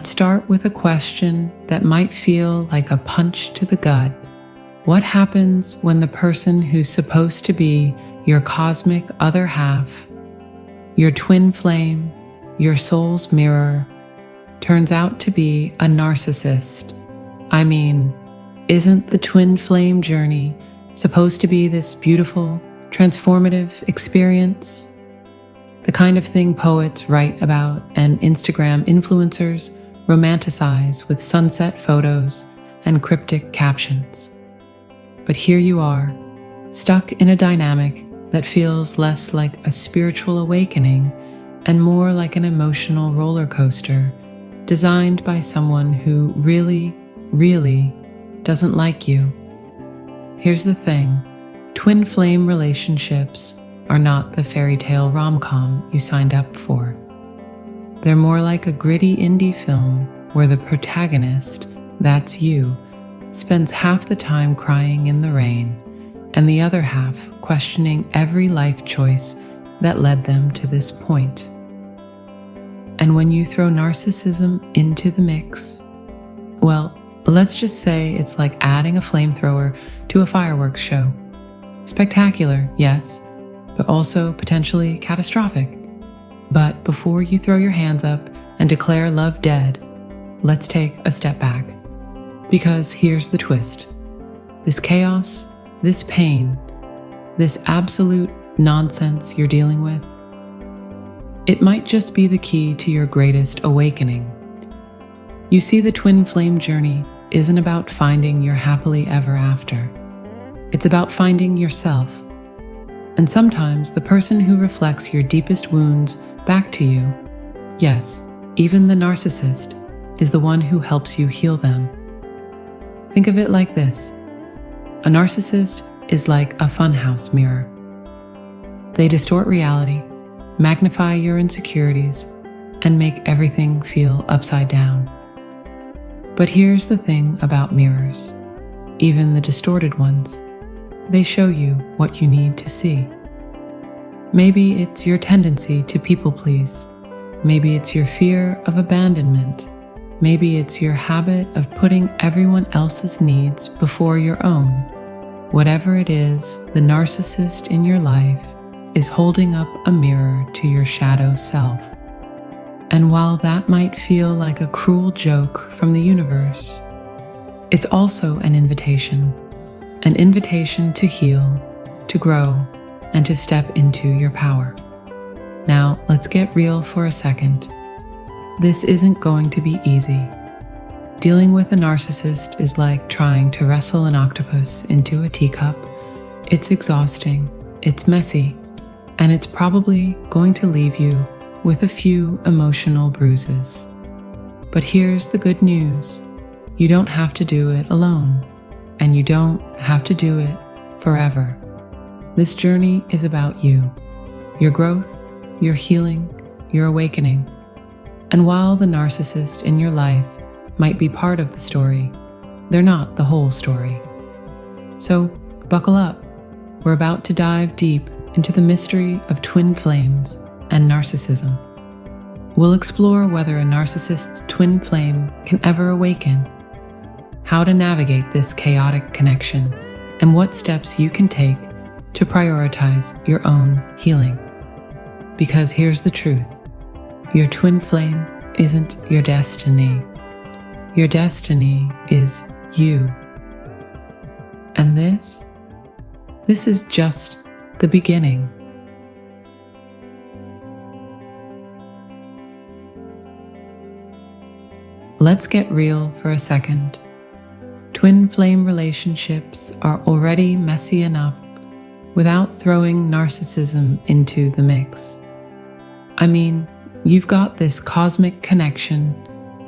Let's start with a question that might feel like a punch to the gut. What happens when the person who's supposed to be your cosmic other half, your twin flame, your soul's mirror, turns out to be a narcissist? I mean, isn't the twin flame journey supposed to be this beautiful, transformative experience? The kind of thing poets write about and Instagram influencers romanticize with sunset photos and cryptic captions. But here you are, stuck in a dynamic that feels less like a spiritual awakening and more like an emotional roller coaster designed by someone who really, really doesn't like you. Here's the thing, twin flame relationships are not the fairy tale rom-com you signed up for. They're more like a gritty indie film where the protagonist, that's you, spends half the time crying in the rain and the other half questioning every life choice that led them to this point. And when you throw narcissism into the mix, well, let's just say it's like adding a flamethrower to a fireworks show. Spectacular, yes, but also potentially catastrophic. But before you throw your hands up and declare love dead, let's take a step back. Because here's the twist. This chaos, this pain, this absolute nonsense you're dealing with, it might just be the key to your greatest awakening. You see, the twin flame journey isn't about finding your happily ever after. It's about finding yourself. And sometimes the person who reflects your deepest wounds back to you, yes, even the narcissist, is the one who helps you heal them. Think of it like this. A narcissist is like a funhouse mirror. They distort reality, magnify your insecurities, and make everything feel upside down. But here's the thing about mirrors, even the distorted ones. They show you what you need to see. Maybe it's your tendency to people please. Maybe it's your fear of abandonment. Maybe it's your habit of putting everyone else's needs before your own. Whatever it is, the narcissist in your life is holding up a mirror to your shadow self. And while that might feel like a cruel joke from the universe, it's also an invitation to heal, to grow, and to step into your power. Now, let's get real for a second. This isn't going to be easy. Dealing with a narcissist is like trying to wrestle an octopus into a teacup. It's exhausting, it's messy, and it's probably going to leave you with a few emotional bruises. But here's the good news. You don't have to do it alone. And you don't have to do it forever. This journey is about you, your growth, your healing, your awakening. And while the narcissist in your life might be part of the story, they're not the whole story. So buckle up. We're about to dive deep into the mystery of twin flames and narcissism. We'll explore whether a narcissist's twin flame can ever awaken, how to navigate this chaotic connection, and what steps you can take to prioritize your own healing. Because here's the truth. Your twin flame isn't your destiny. Your destiny is you. And this is just the beginning. Let's get real for a second. Twin flame relationships are already messy enough without throwing narcissism into the mix. I mean, you've got this cosmic connection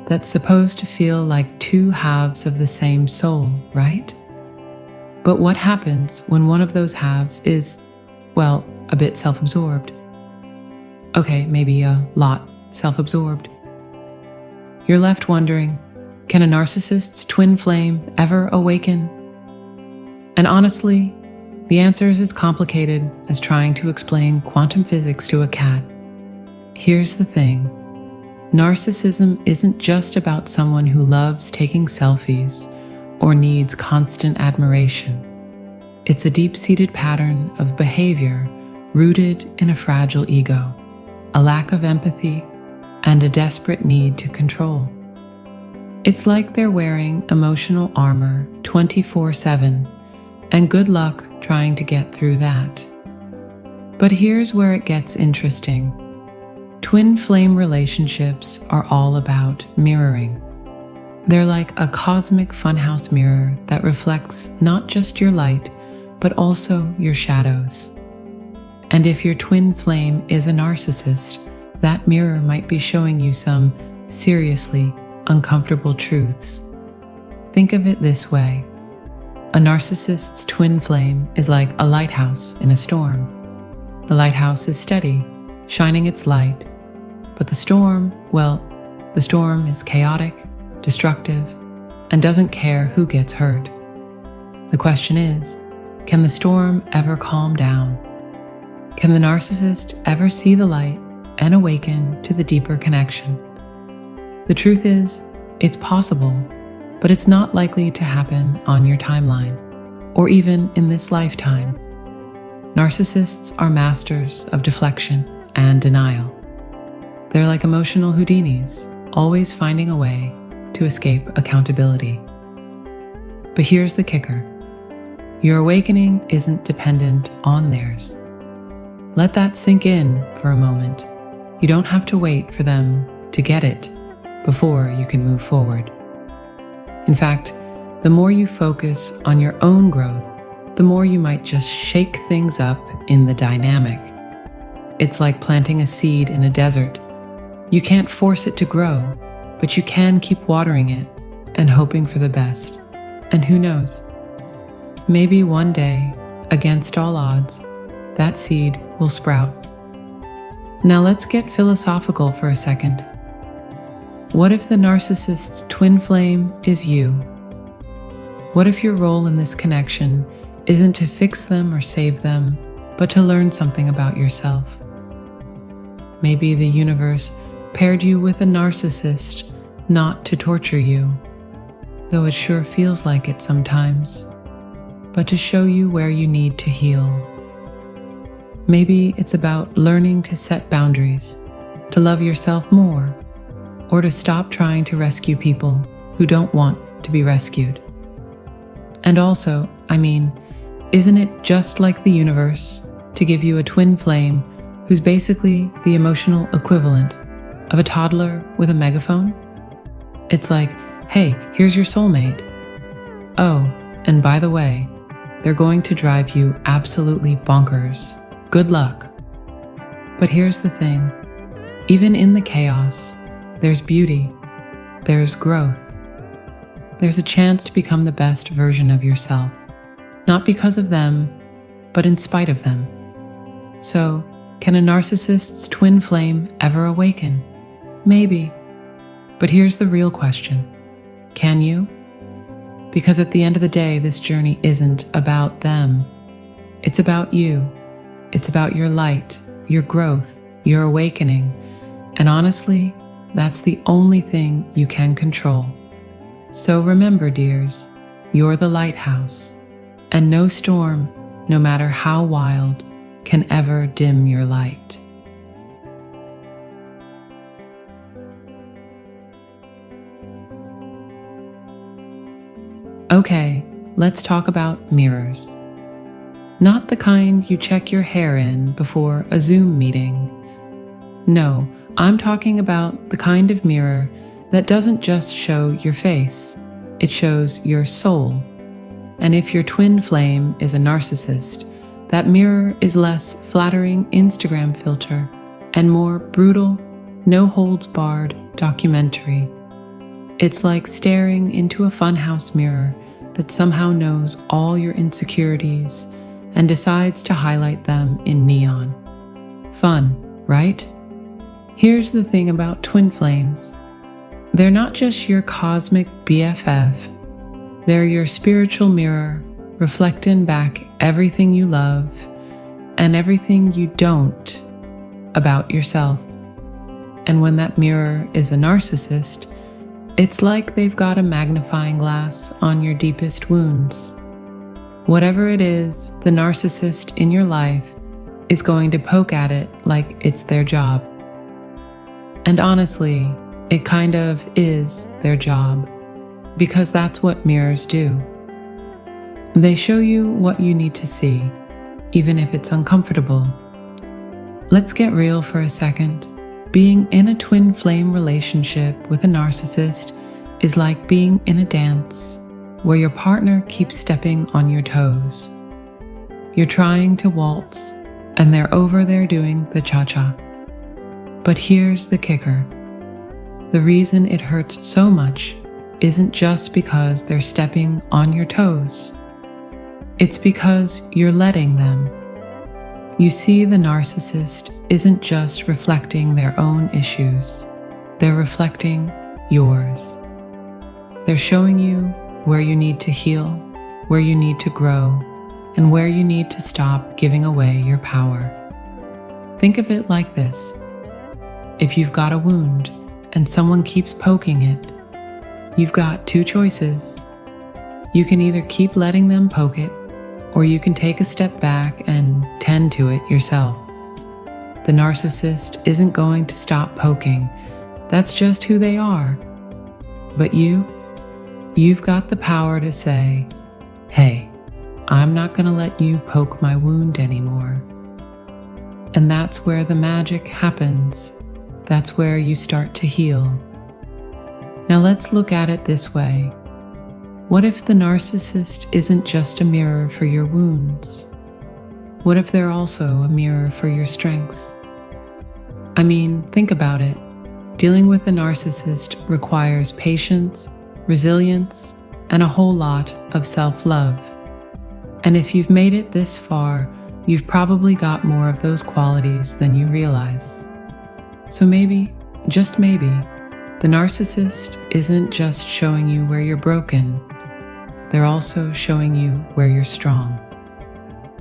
that's supposed to feel like two halves of the same soul, right? But what happens when one of those halves is, well, a bit self-absorbed? Okay, maybe a lot self-absorbed. You're left wondering, can a narcissist's twin flame ever awaken? And honestly, the answer is as complicated as trying to explain quantum physics to a cat. Here's the thing. Narcissism isn't just about someone who loves taking selfies or needs constant admiration. It's a deep-seated pattern of behavior rooted in a fragile ego, a lack of empathy, and a desperate need to control. It's like they're wearing emotional armor 24/7, and good luck trying to get through that. But here's where it gets interesting. Twin flame relationships are all about mirroring. They're like a cosmic funhouse mirror that reflects not just your light, but also your shadows. And if your twin flame is a narcissist, that mirror might be showing you some seriously uncomfortable truths. Think of it this way. A narcissist's twin flame is like a lighthouse in a storm. The lighthouse is steady, shining its light, but the storm is chaotic, destructive, and doesn't care who gets hurt. The question is, can the storm ever calm down? Can the narcissist ever see the light and awaken to the deeper connection? The truth is, it's possible, but it's not likely to happen on your timeline, or even in this lifetime. Narcissists are masters of deflection and denial. They're like emotional Houdinis, always finding a way to escape accountability. But here's the kicker. Your awakening isn't dependent on theirs. Let that sink in for a moment. You don't have to wait for them to get it before you can move forward. In fact, the more you focus on your own growth, the more you might just shake things up in the dynamic. It's like planting a seed in a desert. You can't force it to grow, but you can keep watering it and hoping for the best. And who knows? Maybe one day, against all odds, that seed will sprout. Now let's get philosophical for a second. What if the narcissist's twin flame is you? What if your role in this connection isn't to fix them or save them, but to learn something about yourself? Maybe the universe paired you with a narcissist not to torture you, though it sure feels like it sometimes, but to show you where you need to heal. Maybe it's about learning to set boundaries, to love yourself more, or to stop trying to rescue people who don't want to be rescued. And also, isn't it just like the universe to give you a twin flame who's basically the emotional equivalent of a toddler with a megaphone? It's like, hey, here's your soulmate. Oh, and by the way, they're going to drive you absolutely bonkers. Good luck. But here's the thing. Even in the chaos, there's beauty. There's growth. There's a chance to become the best version of yourself. Not because of them, but in spite of them. So, can a narcissist's twin flame ever awaken? Maybe. But here's the real question. Can you? Because at the end of the day, this journey isn't about them. It's about you. It's about your light, your growth, your awakening. And honestly, that's the only thing you can control. So remember, dears, you're the lighthouse, and no storm, no matter how wild, can ever dim your light. Okay, let's talk about mirrors. Not the kind you check your hair in before a Zoom meeting. No, I'm talking about the kind of mirror that doesn't just show your face, it shows your soul. And if your twin flame is a narcissist, that mirror is less flattering Instagram filter and more brutal, no-holds-barred documentary. It's like staring into a funhouse mirror that somehow knows all your insecurities and decides to highlight them in neon. Fun, right? Here's the thing about twin flames. They're not just your cosmic BFF. They're your spiritual mirror, reflecting back everything you love and everything you don't about yourself. And when that mirror is a narcissist, it's like they've got a magnifying glass on your deepest wounds. Whatever it is, the narcissist in your life is going to poke at it like it's their job. And honestly, it kind of is their job, because that's what mirrors do. They show you what you need to see, even if it's uncomfortable. Let's get real for a second. Being in a twin flame relationship with a narcissist is like being in a dance where your partner keeps stepping on your toes. You're trying to waltz, and they're over there doing the cha-cha. But here's the kicker. The reason it hurts so much isn't just because they're stepping on your toes. It's because you're letting them. You see, the narcissist isn't just reflecting their own issues. They're reflecting yours. They're showing you where you need to heal, where you need to grow, and where you need to stop giving away your power. Think of it like this. If you've got a wound and someone keeps poking it, you've got two choices. You can either keep letting them poke it, or you can take a step back and tend to it yourself. The narcissist isn't going to stop poking. That's just who they are. But you've got the power to say, hey, I'm not going to let you poke my wound anymore. And that's where the magic happens. That's where you start to heal. Now let's look at it this way. What if the narcissist isn't just a mirror for your wounds? What if they're also a mirror for your strengths? I mean, think about it. Dealing with a narcissist requires patience, resilience, and a whole lot of self-love. And if you've made it this far, you've probably got more of those qualities than you realize. So maybe, just maybe, the narcissist isn't just showing you where you're broken. They're also showing you where you're strong.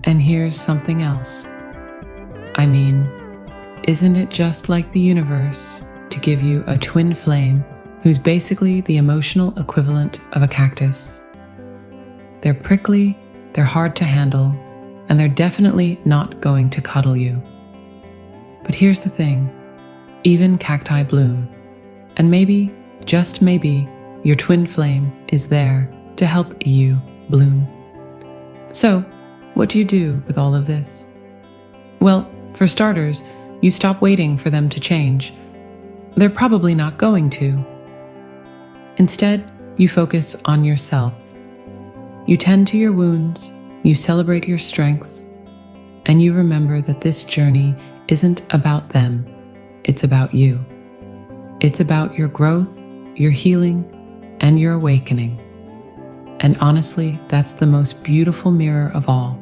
And here's something else. I mean, isn't it just like the universe to give you a twin flame who's basically the emotional equivalent of a cactus? They're prickly, they're hard to handle, and they're definitely not going to cuddle you. But here's the thing. Even cacti bloom. And maybe, just maybe, your twin flame is there to help you bloom. So, what do you do with all of this? Well, for starters, you stop waiting for them to change. They're probably not going to. Instead, you focus on yourself. You tend to your wounds, you celebrate your strengths, and you remember that this journey isn't about them, it's about you. It's about your growth, your healing, and your awakening. And honestly, that's the most beautiful mirror of all.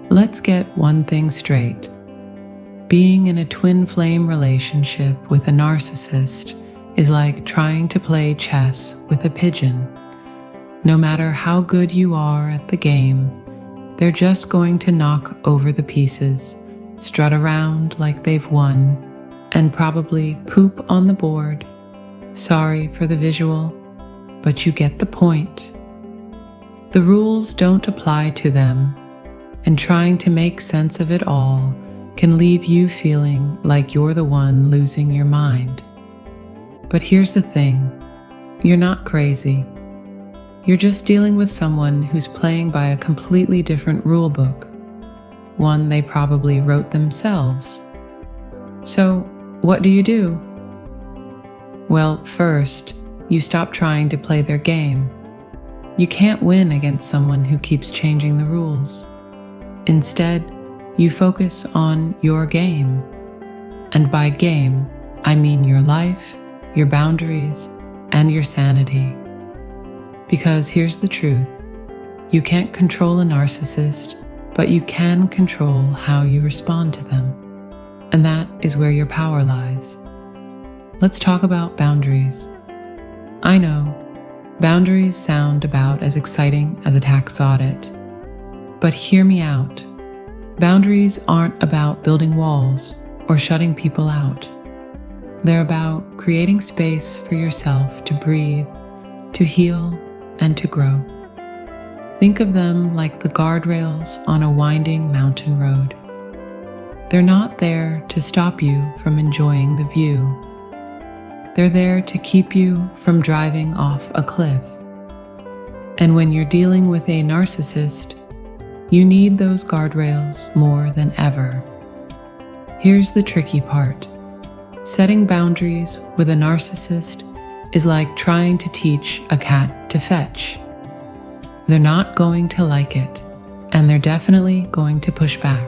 Let's get one thing straight. Being in a twin flame relationship with a narcissist is like trying to play chess with a pigeon. No matter how good you are at the game, they're just going to knock over the pieces, strut around like they've won, and probably poop on the board. Sorry for the visual, but you get the point. The rules don't apply to them, and trying to make sense of it all can leave you feeling like you're the one losing your mind. But here's the thing, you're not crazy. You're just dealing with someone who's playing by a completely different rule book, one they probably wrote themselves. So, what do? Well, first, you stop trying to play their game. You can't win against someone who keeps changing the rules. Instead, you focus on your game. And by game, I mean your life, your boundaries, and your sanity. Because here's the truth. You can't control a narcissist, but you can control how you respond to them. And that is where your power lies. Let's talk about boundaries. I know, boundaries sound about as exciting as a tax audit. But hear me out. Boundaries aren't about building walls or shutting people out. They're about creating space for yourself to breathe, to heal, and to grow. Think of them like the guardrails on a winding mountain road. They're not there to stop you from enjoying the view. They're there to keep you from driving off a cliff. And when you're dealing with a narcissist, you need those guardrails more than ever. Here's the tricky part. Setting boundaries with a narcissist is like trying to teach a cat to fetch. They're not going to like it, and they're definitely going to push back.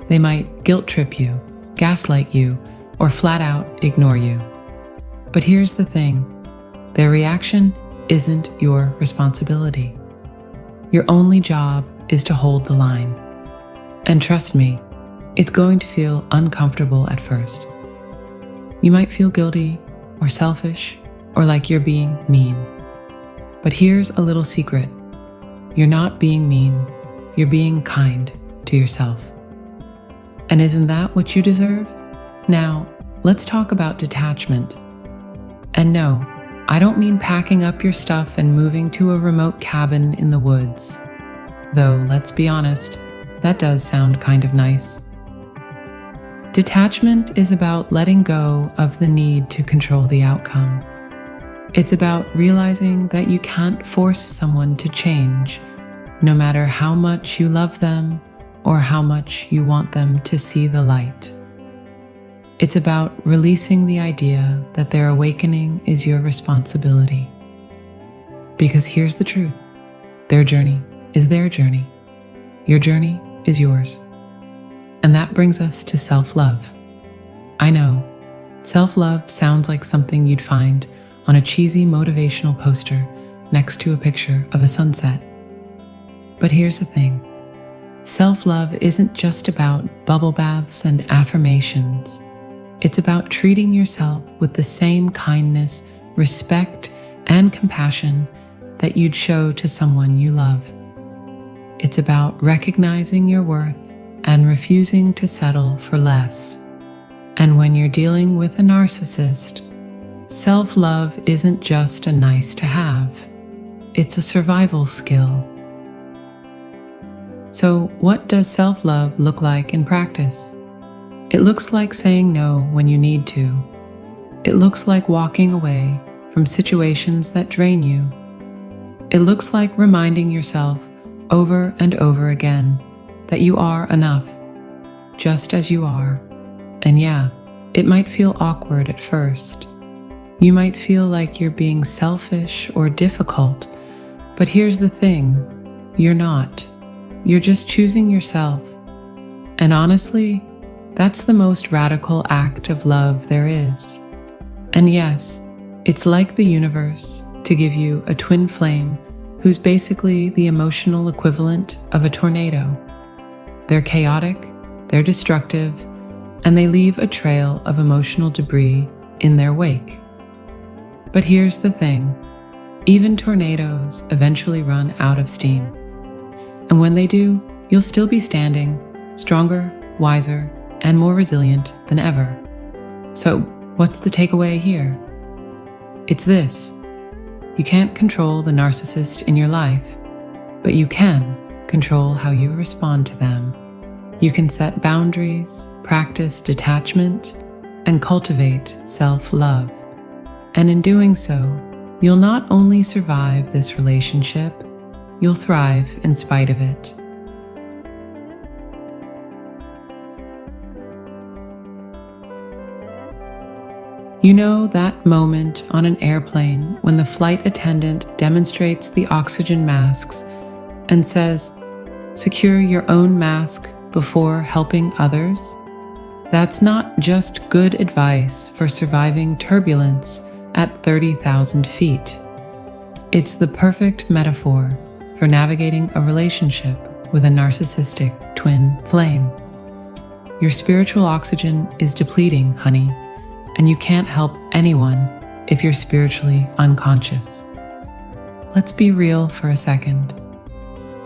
They might guilt trip you, gaslight you, or flat out ignore you. But here's the thing, their reaction isn't your responsibility. Your only job is to hold the line. And trust me, it's going to feel uncomfortable at first. You might feel guilty or selfish or like you're being mean. But here's a little secret. You're not being mean, you're being kind to yourself. And isn't that what you deserve? Now, let's talk about detachment. And no, I don't mean packing up your stuff and moving to a remote cabin in the woods. Though, let's be honest, that does sound kind of nice. Detachment is about letting go of the need to control the outcome. It's about realizing that you can't force someone to change, no matter how much you love them or how much you want them to see the light. It's about releasing the idea that their awakening is your responsibility. Because here's the truth, their journey is their journey. Your journey is yours. And that brings us to self-love. I know, self-love sounds like something you'd find on a cheesy motivational poster next to a picture of a sunset. But here's the thing. Self-love isn't just about bubble baths and affirmations. It's about treating yourself with the same kindness, respect, and compassion that you'd show to someone you love. It's about recognizing your worth and refusing to settle for less. And when you're dealing with a narcissist, self-love isn't just a nice to have. It's a survival skill. So what does self-love look like in practice? It looks like saying no when you need to. It looks like walking away from situations that drain you. It looks like reminding yourself over and over again that you are enough, just as you are. And yeah, it might feel awkward at first. You might feel like you're being selfish or difficult, but here's the thing, you're not. You're just choosing yourself. And honestly, that's the most radical act of love there is. And yes, it's like the universe to give you a twin flame who's basically the emotional equivalent of a tornado. They're chaotic, they're destructive, and they leave a trail of emotional debris in their wake. But here's the thing, even tornadoes eventually run out of steam. And when they do, you'll still be standing, stronger, wiser, and more resilient than ever. So, what's the takeaway here? It's this. You can't control the narcissist in your life, but you can control how you respond to them. You can set boundaries, practice detachment, and cultivate self-love. And in doing so, you'll not only survive this relationship, you'll thrive in spite of it. You know that moment on an airplane when the flight attendant demonstrates the oxygen masks and says, "Secure your own mask before helping others"? That's not just good advice for surviving turbulence at 30,000 feet. It's the perfect metaphor for navigating a relationship with a narcissistic twin flame. Your spiritual oxygen is depleting, honey, and you can't help anyone if you're spiritually unconscious. Let's be real for a second.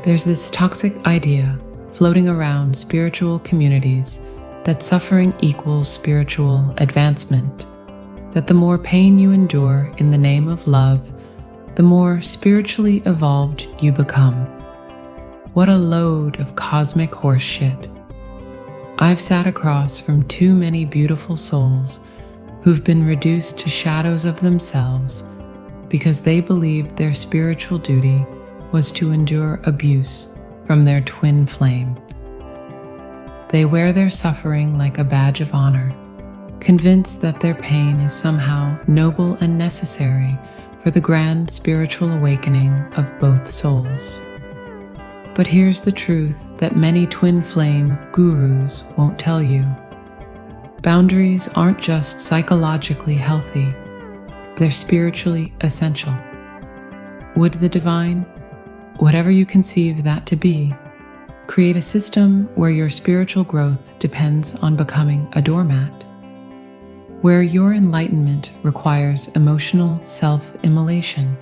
There's this toxic idea floating around spiritual communities that suffering equals spiritual advancement, that the more pain you endure in the name of love, the more spiritually evolved you become. What a load of cosmic horse shit. I've sat across from too many beautiful souls who've been reduced to shadows of themselves because they believed their spiritual duty was to endure abuse from their twin flame. They wear their suffering like a badge of honor, convinced that their pain is somehow noble and necessary for the grand spiritual awakening of both souls. But here's the truth that many twin flame gurus won't tell you. Boundaries aren't just psychologically healthy, they're spiritually essential. Would the divine, whatever you conceive that to be, create a system where your spiritual growth depends on becoming a doormat? Where your enlightenment requires emotional self-immolation?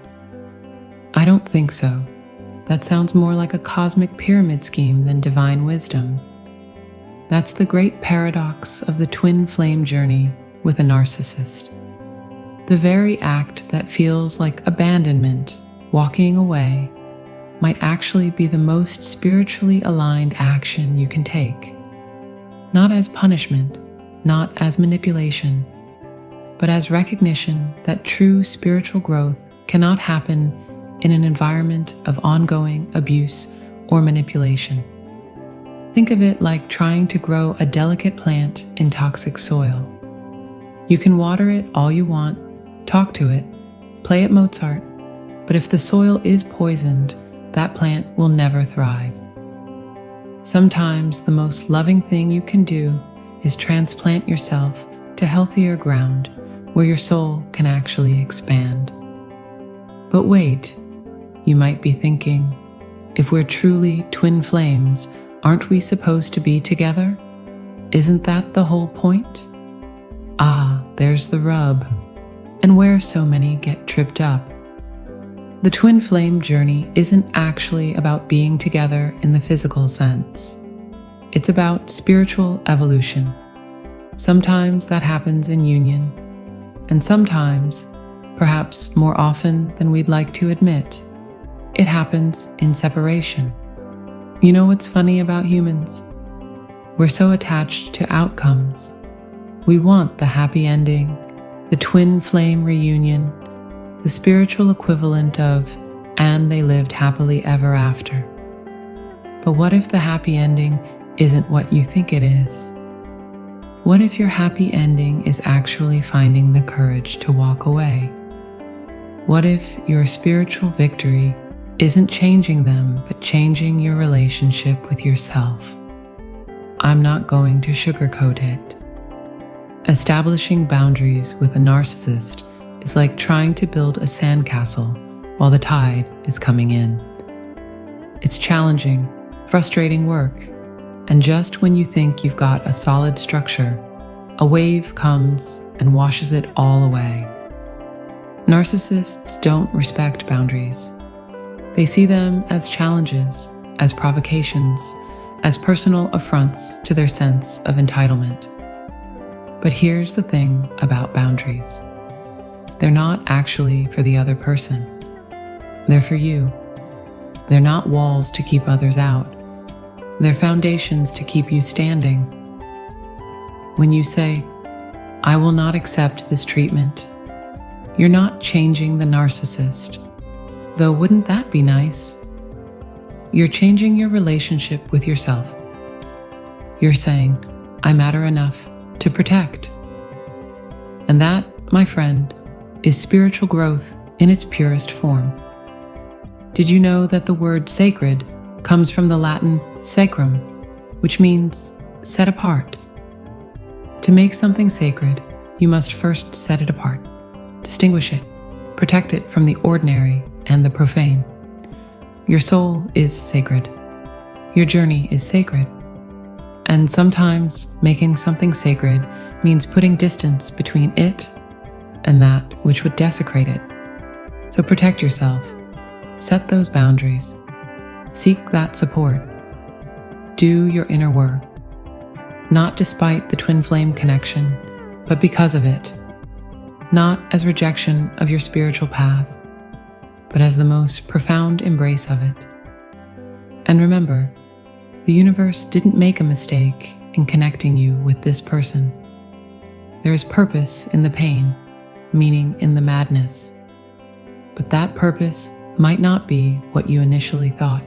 I don't think so. That sounds more like a cosmic pyramid scheme than divine wisdom. That's the great paradox of the twin flame journey with a narcissist. The very act that feels like abandonment, walking away, might actually be the most spiritually aligned action you can take. Not as punishment, not as manipulation, but as recognition that true spiritual growth cannot happen in an environment of ongoing abuse or manipulation. Think of it like trying to grow a delicate plant in toxic soil. You can water it all you want, talk to it, play at Mozart, but if the soil is poisoned, that plant will never thrive. Sometimes the most loving thing you can do is transplant yourself to healthier ground where your soul can actually expand. But wait, you might be thinking, if we're truly twin flames, aren't we supposed to be together? Isn't that the whole point? Ah, there's the rub, and where so many get tripped up. The twin flame journey isn't actually about being together in the physical sense. It's about spiritual evolution. Sometimes that happens in union, and sometimes, perhaps more often than we'd like to admit, it happens in separation. You know what's funny about humans? We're so attached to outcomes. We want the happy ending, the twin flame reunion, the spiritual equivalent of, and they lived happily ever after. But what if the happy ending isn't what you think it is? What if your happy ending is actually finding the courage to walk away? What if your spiritual victory isn't changing them, but changing your relationship with yourself? I'm not going to sugarcoat it. Establishing boundaries with a narcissist is like trying to build a sandcastle while the tide is coming in. It's challenging, frustrating work, and just when you think you've got a solid structure, a wave comes and washes it all away. Narcissists don't respect boundaries. They see them as challenges, as provocations, as personal affronts to their sense of entitlement. But here's the thing about boundaries. They're not actually for the other person. They're for you. They're not walls to keep others out. They're foundations to keep you standing. When you say, "I will not accept this treatment," you're not changing the narcissist, though wouldn't that be nice? You're changing your relationship with yourself. You're saying, "I matter enough to protect." And that, my friend, is spiritual growth in its purest form. Did you know that the word sacred comes from the Latin sacrum, which means set apart? To make something sacred, you must first set it apart, distinguish it, protect it from the ordinary and the profane. Your soul is sacred. Your journey is sacred. And sometimes making something sacred means putting distance between it and that which would desecrate it. So protect yourself. Set those boundaries. Seek that support. Do your inner work, not despite the twin flame connection, but because of it. Not as rejection of your spiritual path, but as the most profound embrace of it. And remember, the universe didn't make a mistake in connecting you with this person. There is purpose in the pain, meaning in the madness. But that purpose might not be what you initially thought.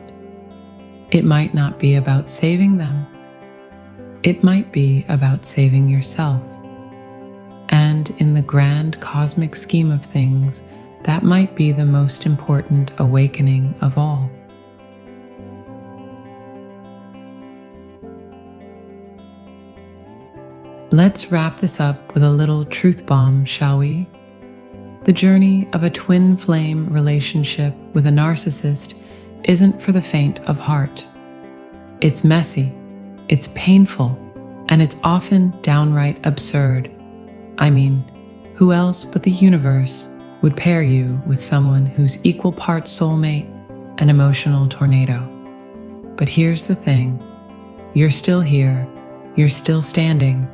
It might not be about saving them. It might be about saving yourself. And in the grand cosmic scheme of things, that might be the most important awakening of all. Let's wrap this up with a little truth bomb, shall we? The journey of a twin flame relationship with a narcissist isn't for the faint of heart. It's messy, it's painful, and it's often downright absurd. I mean, who else but the universe would pair you with someone who's equal parts soulmate and emotional tornado? But here's the thing, you're still here, you're still standing,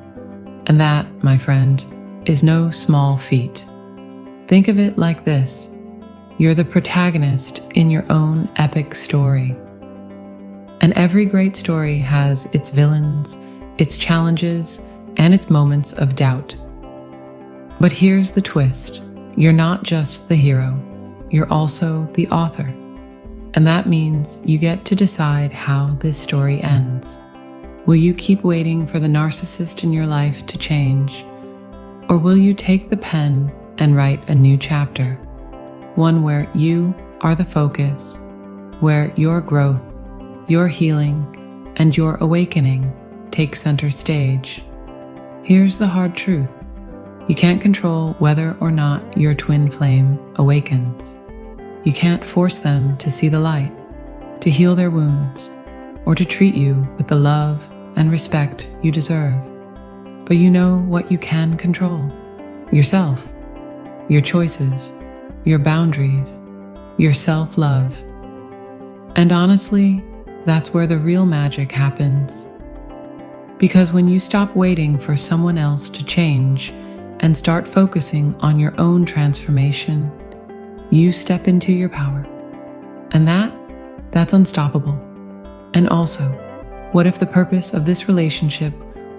and that, my friend, is no small feat. Think of it like this. You're the protagonist in your own epic story. And every great story has its villains, its challenges, and its moments of doubt. But here's the twist. You're not just the hero. You're also the author. And that means you get to decide how this story ends. Will you keep waiting for the narcissist in your life to change? Or will you take the pen and write a new chapter? One where you are the focus, where your growth, your healing, and your awakening take center stage. Here's the hard truth. You can't control whether or not your twin flame awakens. You can't force them to see the light, to heal their wounds, or to treat you with the love and respect you deserve. But you know what you can control: yourself, your choices, your boundaries, your self-love. And honestly, that's where the real magic happens. Because when you stop waiting for someone else to change and start focusing on your own transformation, you step into your power. And that's unstoppable. And also, what if the purpose of this relationship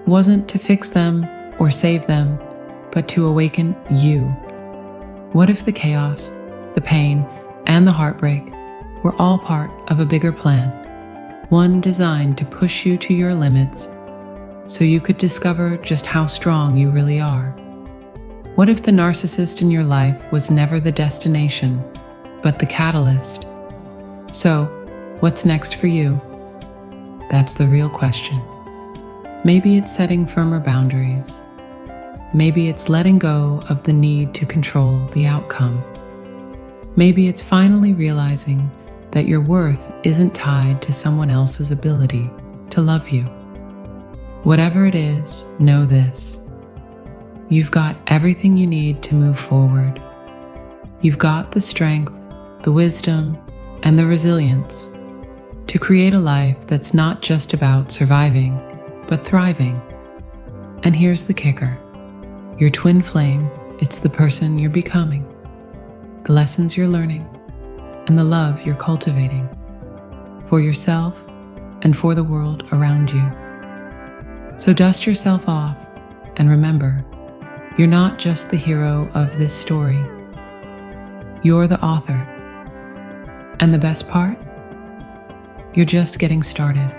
wasn't to fix them or save them, but to awaken you? What if the chaos, the pain, and the heartbreak were all part of a bigger plan, one designed to push you to your limits so you could discover just how strong you really are? What if the narcissist in your life was never the destination, but the catalyst? So, what's next for you? That's the real question. Maybe it's setting firmer boundaries. Maybe it's letting go of the need to control the outcome. Maybe it's finally realizing that your worth isn't tied to someone else's ability to love you. Whatever it is, know this. You've got everything you need to move forward. You've got the strength, the wisdom, and the resilience to create a life that's not just about surviving, but thriving. And here's the kicker. Your twin flame, it's the person you're becoming, the lessons you're learning, and the love you're cultivating for yourself and for the world around you. So dust yourself off and remember, you're not just the hero of this story. You're the author. And the best part? You're just getting started.